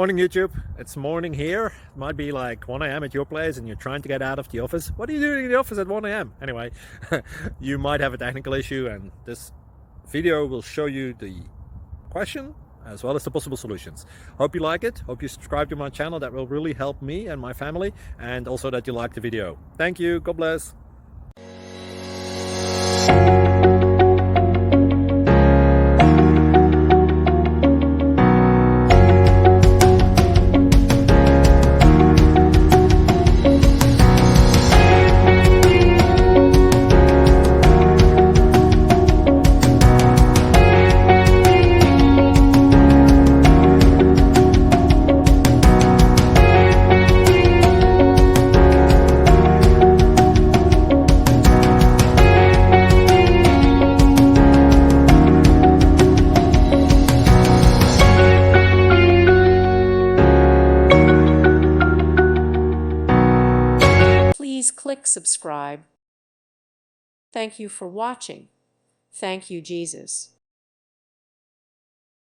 Morning YouTube, it's morning here. It might be like 1 a.m. at your place and you're trying to get out of the office. What are you doing in the office at 1 a.m? Anyway, you might have a technical issue and this video will show you the question as well as the possible solutions. Hope you like it, hope you subscribe to my channel. That will really help me and my family, and also that you like the video. Thank you, God bless. Please click subscribe. Thank you for watching. Thank you, Jesus.